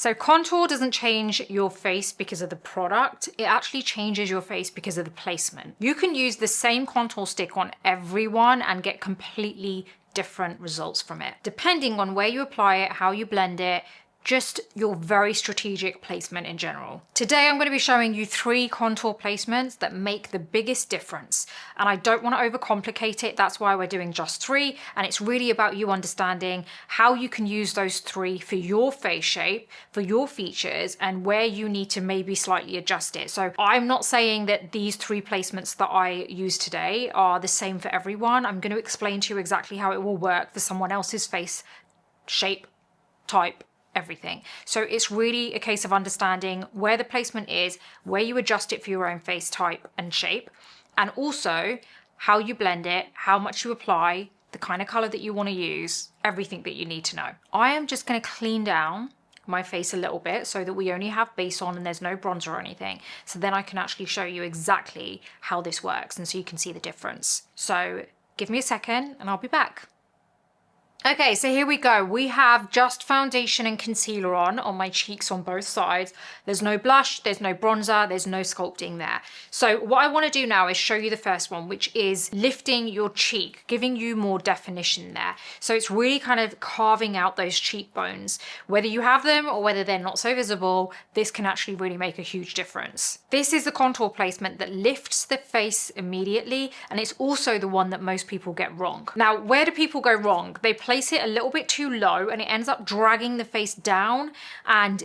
So contour doesn't change your face because of the product. It actually changes your face because of the placement. You can use the same contour stick on everyone and get completely different results from it, depending on where you apply it, how you blend it, just your very strategic placement in general. Today, I'm going to be showing you 3 contour placements that make the biggest difference. And I don't want to overcomplicate it. That's why we're doing just 3. And it's really about you understanding how you can use those 3 for your face shape, for your features, and where you need to maybe slightly adjust it. So I'm not saying that these 3 placements that I use today are the same for everyone. I'm going to explain to you exactly how it will work for someone else's face shape, type, everything. So it's really a case of understanding where the placement is, where you adjust it for your own face type and shape, and also how you blend it, how much you apply, the kind of color that you want to use, everything that you need to know. I am just going to clean down my face a little bit so that we only have base on and there's no bronzer or anything. So then I can actually show you exactly how this works and so you can see the difference. So give me a second and I'll be back. Okay, so here we go. We have just foundation and concealer on my cheeks on both sides. There's no blush, there's no bronzer, there's no sculpting there. So what I want to do now is show you the first one, which is lifting your cheek, giving you more definition there. So it's really kind of carving out those cheekbones. Whether you have them or whether they're not so visible, this can actually really make a huge difference. This is the contour placement that lifts the face immediately, and it's also the one that most people get wrong. Now, where do people go wrong? They place it a little bit too low and it ends up dragging the face down and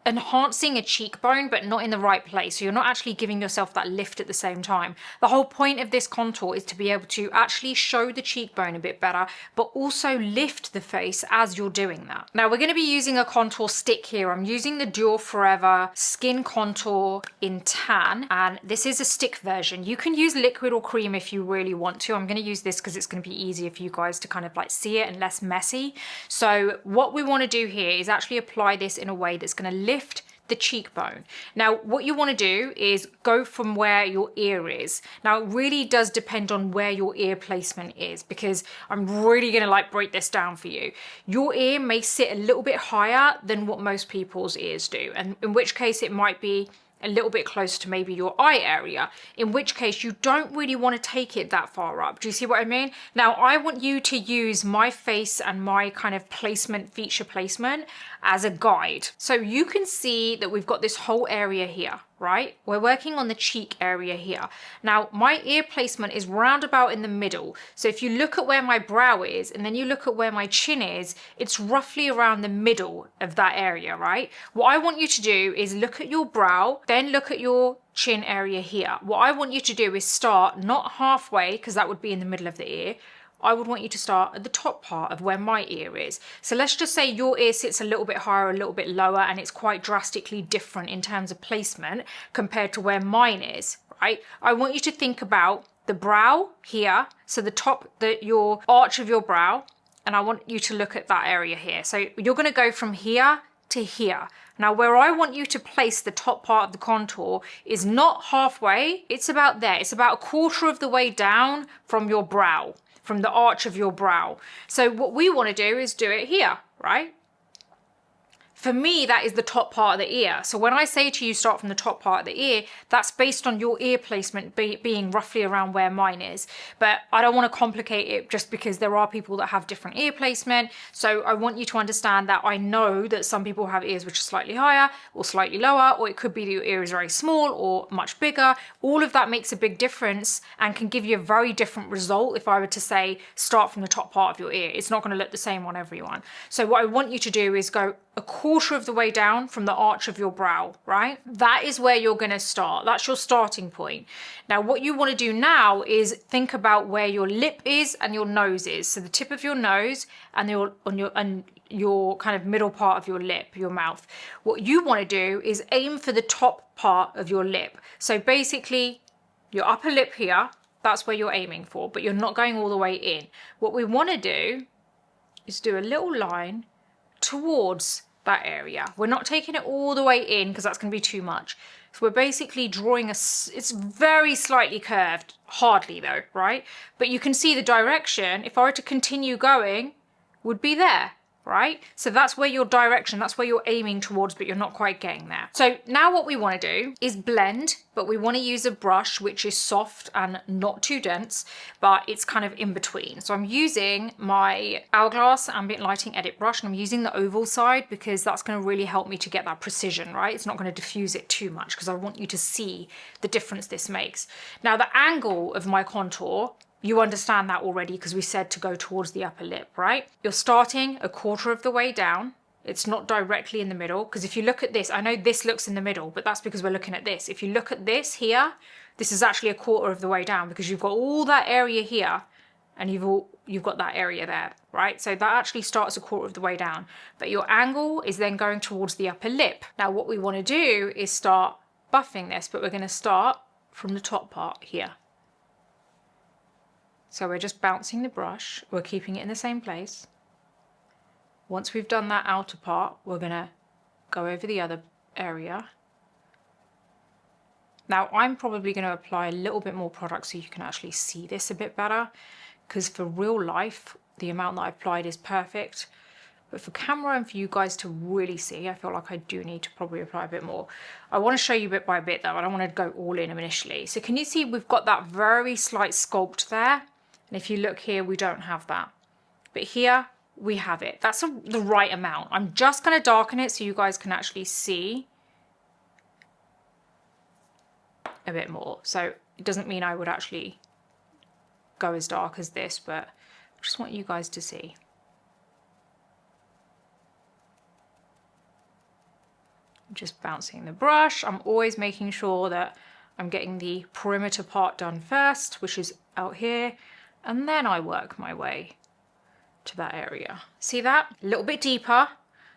enhancing a cheekbone, but not in the right place. So you're not actually giving yourself that lift at the same time. The whole point of this contour is to be able to actually show the cheekbone a bit better, but also lift the face as you're doing that. Now we're going to be using a contour stick here. I'm using the DIOR Forever Skin Contour in Tan, and this is a stick version. You can use liquid or cream if you really want to. I'm going to use this because it's going to be easier for you guys to kind of like see it and less messy. So what we want to do here is actually apply this in a way that's going to lift the cheekbone. Now, what you want to do is go from where your ear is. Now, it really does depend on where your ear placement is, because I'm really going to like break this down for you. Your ear may sit a little bit higher than what most people's ears do, and in which case it might be a little bit closer to maybe your eye area, in which case you don't really want to take it that far up. Do you see what I mean? Now, I want you to use my face and my kind of placement, feature placement, as a guide. So you can see that we've got this whole area here, right? We're working on the cheek area here. Now, my ear placement is round about in the middle. So if you look at where my brow is and then you look at where my chin is, it's roughly around the middle of that area, right? What I want you to do is look at your brow, then look at your chin area here. What I want you to do is start not halfway, because that would be in the middle of the ear. I would want you to start at the top part of where my ear is. So let's just say your ear sits a little bit higher, a little bit lower, and it's quite drastically different in terms of placement compared to where mine is, right? I want you to think about the brow here, so the top, your arch of your brow, and I want you to look at that area here. So you're going to go from here to here. Now, where I want you to place the top part of the contour is not halfway, it's about there. It's about a quarter of the way down from your brow, from the arch of your brow. So what we want to do is do it here, right? For me, that is the top part of the ear. So when I say to you start from the top part of the ear, that's based on your ear placement being roughly around where mine is. But I don't want to complicate it just because there are people that have different ear placement. So I want you to understand that I know that some people have ears which are slightly higher or slightly lower, or it could be that your ear is very small or much bigger. All of that makes a big difference and can give you a very different result if I were to say start from the top part of your ear. It's not going to look the same on everyone. So what I want you to do is go a quarter of the way down from the arch of your brow, right? That is where you're going to start. That's your starting point. Now, what you want to do now is think about where your lip is and your nose is. So the tip of your nose and your kind of middle part of your lip, your mouth. What you want to do is aim for the top part of your lip. So basically, your upper lip here, that's where you're aiming for, but you're not going all the way in. What we want to do is do a little line towards that area. We're not taking it all the way in because that's going to be too much. So we're basically drawing it's very slightly curved, hardly though, right? But you can see the direction, if I were to continue going, would be there, right? So that's where your direction, that's where you're aiming towards, but you're not quite getting there. So now what we want to do is blend, but we want to use a brush which is soft and not too dense, but it's kind of in between. So I'm using my Hourglass Ambient Lighting Edit Brush, and I'm using the oval side because that's going to really help me to get that precision, right? It's not going to diffuse it too much because I want you to see the difference this makes. Now the angle of my contour, you understand that already because we said to go towards the upper lip, right? You're starting a quarter of the way down. It's not directly in the middle, because if you look at this, I know this looks in the middle, but that's because we're looking at this. If you look at this here, this is actually a quarter of the way down because you've got all that area here and you've got that area there, right? So that actually starts a quarter of the way down, but your angle is then going towards the upper lip. Now what we want to do is start buffing this, but we're going to start from the top part here. So we're just bouncing the brush, we're keeping it in the same place. Once we've done that outer part, we're gonna go over the other area. Now I'm probably gonna apply a little bit more product so you can actually see this a bit better, because for real life, the amount that I applied is perfect. But for camera and for you guys to really see, I feel like I do need to probably apply a bit more. I want to show you bit by bit though, I don't want to go all in initially. So can you see we've got that very slight sculpt there? And if you look here, we don't have that. But here, we have it. That's the right amount. I'm just going to darken it so you guys can actually see a bit more. So it doesn't mean I would actually go as dark as this, but I just want you guys to see. I'm just bouncing the brush. I'm always making sure that I'm getting the perimeter part done first, which is out here. And then I work my way to that area. See that? A little bit deeper.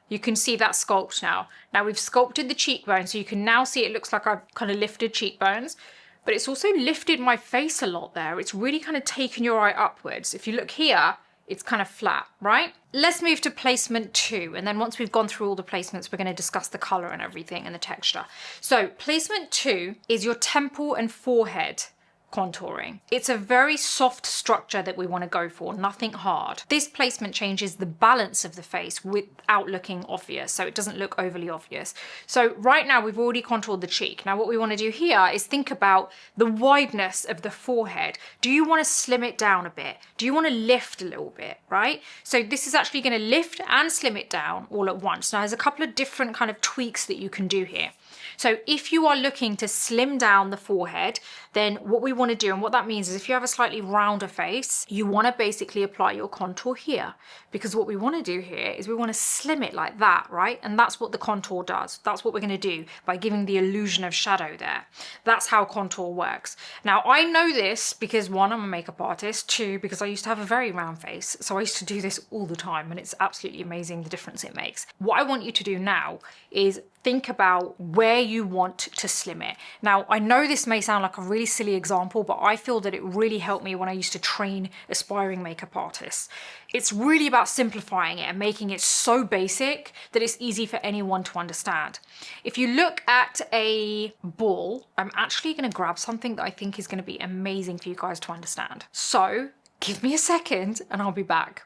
You can see that sculpt now. Now we've sculpted the cheekbone, so you can now see it looks like I've kind of lifted cheekbones, but it's also lifted my face a lot there. It's really kind of taken your eye upwards. If you look here, it's kind of flat, right? Let's move to placement 2. And then once we've gone through all the placements, we're going to discuss the color and everything and the texture. So placement 2 is your temple and forehead contouring. It's a very soft structure that we want to go for, nothing hard. This placement changes the balance of the face without looking obvious, so it doesn't look overly obvious. So right now we've already contoured the cheek. Now what we want to do here is think about the wideness of the forehead. Do you want to slim it down a bit? Do you want to lift a little bit, right? So this is actually going to lift and slim it down all at once. Now there's a couple of different kind of tweaks that you can do here. So if you are looking to slim down the forehead, then what we want to do, and what that means is if you have a slightly rounder face, you want to basically apply your contour here, because what we want to do here is we want to slim it like that, right? And that's what the contour does. That's what we're going to do by giving the illusion of shadow there. That's how contour works. Now I know this because 1, I'm a makeup artist, 2, because I used to have a very round face. So I used to do this all the time and it's absolutely amazing the difference it makes. What I want you to do now is think about where you want to slim it. Now, I know this may sound like a really silly example, but I feel that it really helped me when I used to train aspiring makeup artists. It's really about simplifying it and making it so basic that it's easy for anyone to understand. If you look at a ball, I'm actually going to grab something that I think is going to be amazing for you guys to understand. So give me a second and I'll be back.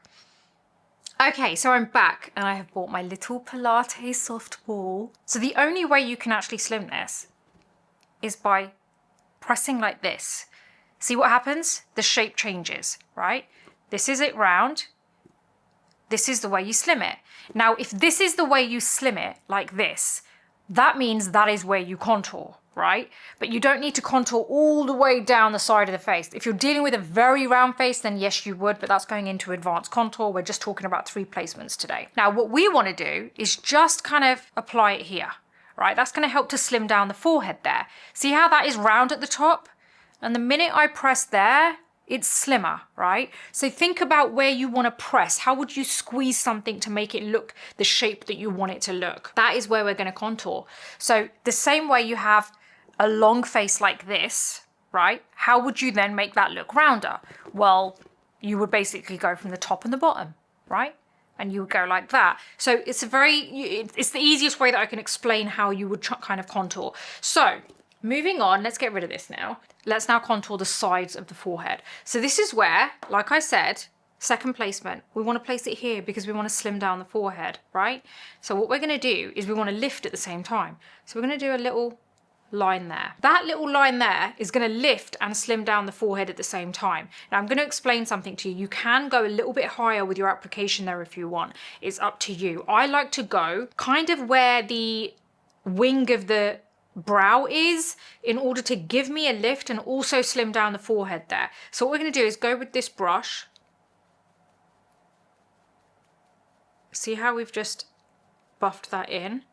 Okay, so I'm back and I have bought my little Pilates soft ball. So the only way you can actually slim this is by pressing like this. See what happens? The shape changes, right? This is it round. This is the way you slim it. Now, if this is the way you slim it, like this, that means that is where you contour, right? But you don't need to contour all the way down the side of the face. If you're dealing with a very round face, then yes, you would, but that's going into advanced contour. We're just talking about 3 placements today. Now, what we want to do is just kind of apply it here, right? That's going to help to slim down the forehead there. See how that is round at the top? And the minute I press there, it's slimmer, right? So think about where you want to press. How would you squeeze something to make it look the shape that you want it to look? That is where we're going to contour. So the same way you have a long face like this, right? How would you then make that look rounder? Well, you would basically go from the top and the bottom, right? And you would go like that. So it's it's the easiest way that I can explain how you would kind of contour. So moving on, let's get rid of this now. Let's now contour the sides of the forehead. So this is where, like I said, Second placement, we want to place it here because we want to slim down the forehead, right? So what we're going to do is we want to lift at the same time. So we're going to do a little line there. That little line there is going to lift and slim down the forehead at the same time. Now I'm going to explain something to you. You can go a little bit higher with your application there if you want. It's up to you. I like to go kind of where the wing of the brow is in order to give me a lift and also slim down the forehead there. So what we're going to do is go with this brush. See how we've just buffed that in?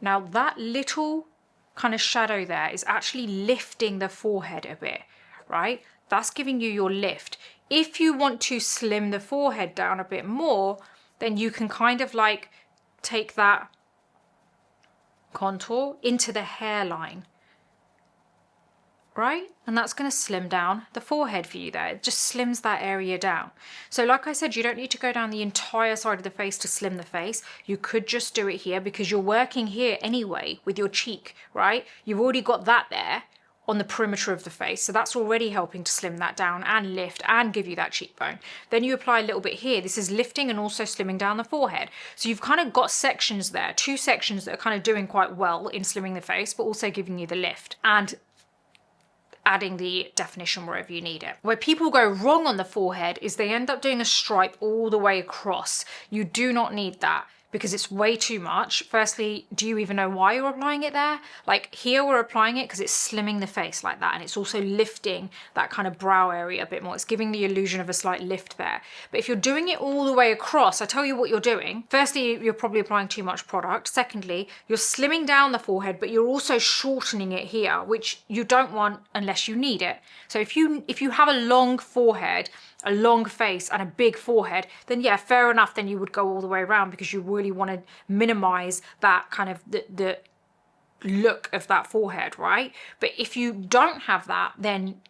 Now that little kind of shadow there is actually lifting the forehead a bit, right? That's giving you your lift. If you want to slim the forehead down a bit more, then you can kind of like take that contour into the hairline, right? And that's going to slim down the forehead for you there. It just slims that area down. So like I said, you don't need to go down the entire side of the face to slim the face. You could just do it here because you're working here anyway with your cheek, right? You've already got that there on the perimeter of the face. So that's already helping to slim that down and lift and give you that cheekbone. Then you apply a little bit here. This is lifting and also slimming down the forehead. So you've kind of got sections there, two sections that are kind of doing quite well in slimming the face, but also giving you the lift and adding the definition wherever you need it. Where people go wrong on the forehead is they end up doing a stripe all the way across. You do not need that because it's way too much. Firstly, do you even know why you're applying it there? Like here we're applying it because it's slimming the face like that, and it's also lifting that kind of brow area a bit more. It's giving the illusion of a slight lift there. But if you're doing it all the way across, I tell you what you're doing. Firstly, you're probably applying too much product. Secondly, you're slimming down the forehead, but you're also shortening it here, which you don't want unless you need it. So if you have a long forehead, a long face and a big forehead, then yeah, fair enough, then you would go all the way around because you really want to minimize that kind of the look of that forehead, right? But if you don't have that, then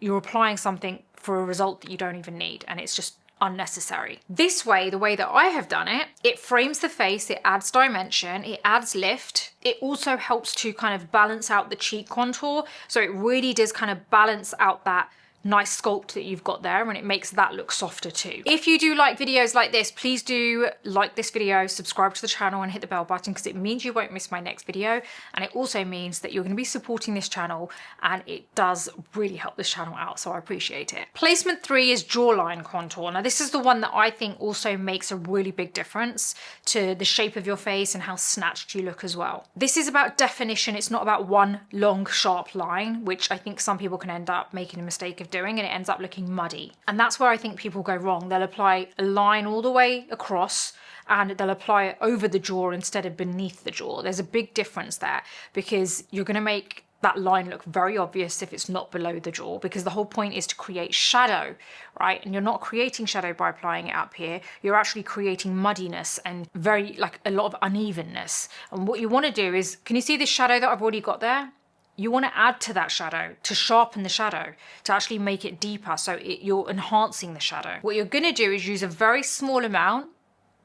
you're applying something for a result that you don't even need, and it's just unnecessary. This way, the way that I have done it, it frames the face, it adds dimension, it adds lift. It also helps to kind of balance out the cheek contour. So it really does kind of balance out that nice sculpt that you've got there, and it makes that look softer too. If you do like videos like this, please do like this video, subscribe to the channel and hit the bell button because it means you won't miss my next video, and it also means that you're going to be supporting this channel, and it does really help this channel out, so I appreciate it. Placement 3 is jawline contour. Now this is the one that I think also makes a really big difference to the shape of your face and how snatched you look as well. This is about definition. It's not about one long sharp line, which I think some people can end up making a mistake of doing, and it ends up looking muddy. And that's where I think people go wrong. They'll apply a line all the way across and they'll apply it over the jaw instead of beneath the jaw. There's a big difference there because you're going to make that line look very obvious if it's not below the jaw, because the whole point is to create shadow, right? And you're not creating shadow by applying it up here. You're actually creating muddiness and very like a lot of unevenness. And what you want to do is, can you see this shadow that I've already got there? You want to add to that shadow, to sharpen the shadow, to actually make it deeper, so you're enhancing the shadow. What you're going to do is use a very small amount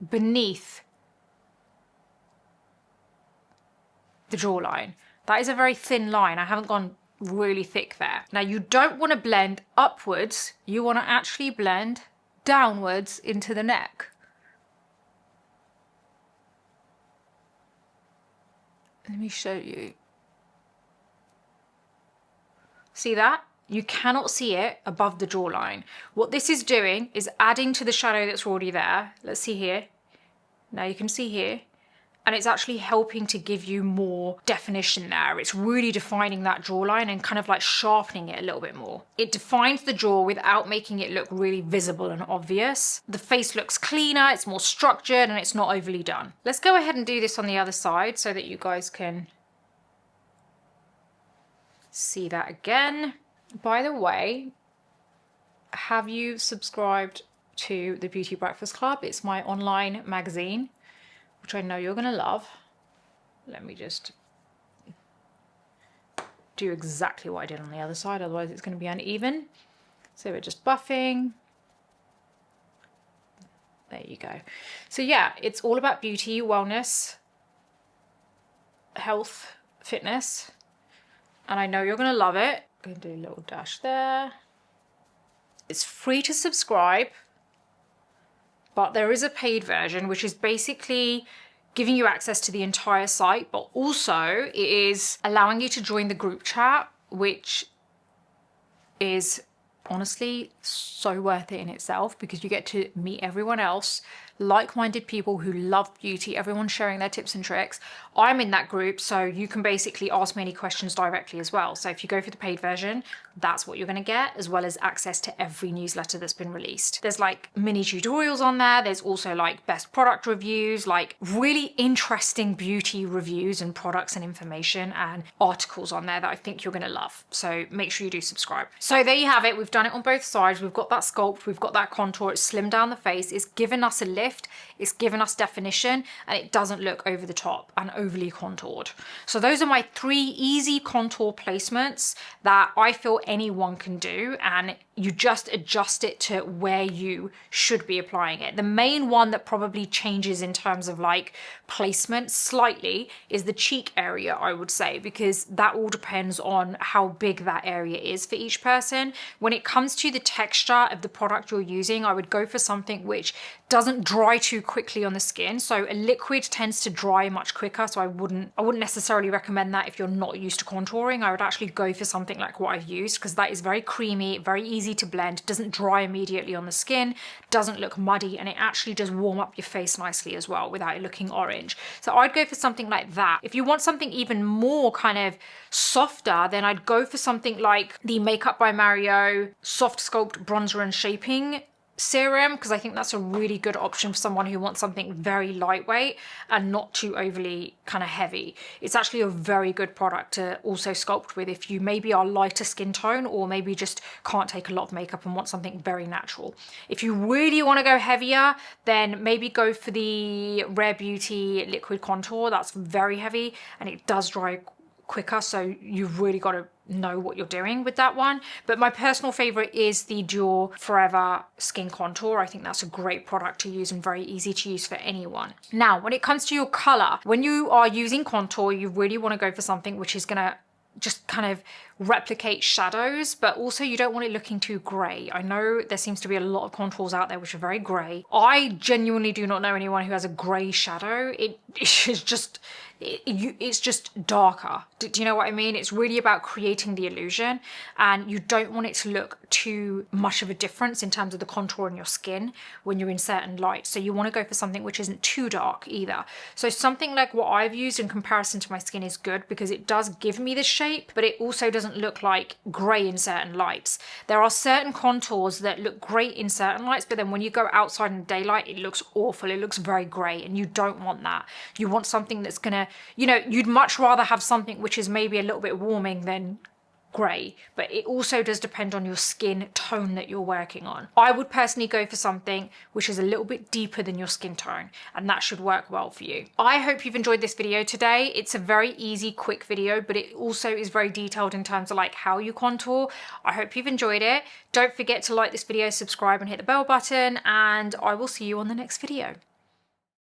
beneath the jawline. That is a very thin line. I haven't gone really thick there. Now you don't want to blend upwards, you want to actually blend downwards into the neck. Let me show you. See that? You cannot see it above the jawline. What this is doing is adding to the shadow that's already there. Let's see here. Now you can see here. And it's actually helping to give you more definition there. It's really defining that jawline and kind of like sharpening it a little bit more. It defines the jaw without making it look really visible and obvious. The face looks cleaner, it's more structured, and it's not overly done. Let's go ahead and do this on the other side so that you guys can see that again. By the way, have you subscribed to the Beauty Breakfast Club? It's my online magazine, which I know you're gonna love. Let me just do exactly what I did on the other side, otherwise it's gonna be uneven. So we're just buffing. There you go. So yeah, it's all about beauty, wellness, health, fitness. And I know you're gonna love it. I'm gonna do a little dash there. It's free to subscribe. But there is a paid version, which is basically giving you access to the entire site, but also it is allowing you to join the group chat, which is honestly so worth it in itself, because you get to meet everyone else, like-minded people who love beauty, everyone sharing their tips and tricks. I'm in that group, so you can basically ask me any questions directly as well. So if you go for the paid version, that's what you're going to get, as well as access to every newsletter that's been released. There's like mini tutorials on there. There's also like best product reviews, like really interesting beauty reviews and products and information and articles on there that I think you're going to love. So make sure you do subscribe. So there you have it. We've done it on both sides. We've got that sculpt, we've got that contour. It's slimmed down the face. It's given us a lift. It's given us definition, and it doesn't look over the top and overly contoured. So those are my 3 easy contour placements that I feel anyone can do, and you just adjust it to where you should be applying it. The main one that probably changes in terms of like placement slightly is the cheek area, I would say, because that all depends on how big that area is for each person. When it comes to the texture of the product you're using, I would go for something which doesn't dry too quickly on the skin. So a liquid tends to dry much quicker, so I wouldn't necessarily recommend that if you're not used to contouring. I would actually go for something like what I've used, because that is very creamy, very easy to blend, doesn't dry immediately on the skin, doesn't look muddy, and it actually does warm up your face nicely as well without it looking orange. So I'd go for something like that. If you want something even more kind of softer, then I'd go for something like the Makeup by Mario SoftSculpt Bronzer and Shaping Serum, because I think that's a really good option for someone who wants something very lightweight and not too overly kind of heavy. It's actually a very good product to also sculpt with if you maybe are lighter skin tone, or maybe just can't take a lot of makeup and want something very natural. If you really want to go heavier, then maybe go for the Rare Beauty liquid contour. That's very heavy and it does dry quicker, so you've really got to know what you're doing with that one. But my personal favorite is the DIOR Forever Skin Contour. I think that's a great product to use and very easy to use for anyone. Now, when it comes to your color, when you are using contour, you really want to go for something which is going to just kind of replicate shadows, but also you don't want it looking too gray. I know there seems to be a lot of contours out there which are very gray. I genuinely do not know anyone who has a gray shadow. It's just darker. Do you know what I mean? It's really about creating the illusion, and you don't want it to look too much of a difference in terms of the contour in your skin when you're in certain lights. So you want to go for something which isn't too dark either. So something like what I've used in comparison to my skin is good, because it does give me the shape, but it also doesn't look like grey in certain lights. There are certain contours that look great in certain lights, but then when you go outside in daylight, it looks awful. It looks very grey, and you don't want that. You want something that's gonna, you know, you'd much rather have something which is maybe a little bit warming than grey, but it also does depend on your skin tone that you're working on. I would personally go for something which is a little bit deeper than your skin tone, and that should work well for you. I hope you've enjoyed this video today. It's a very easy, quick video, but it also is very detailed in terms of like how you contour. I hope you've enjoyed it. Don't forget to like this video, subscribe, and hit the bell button, and I will see you on the next video.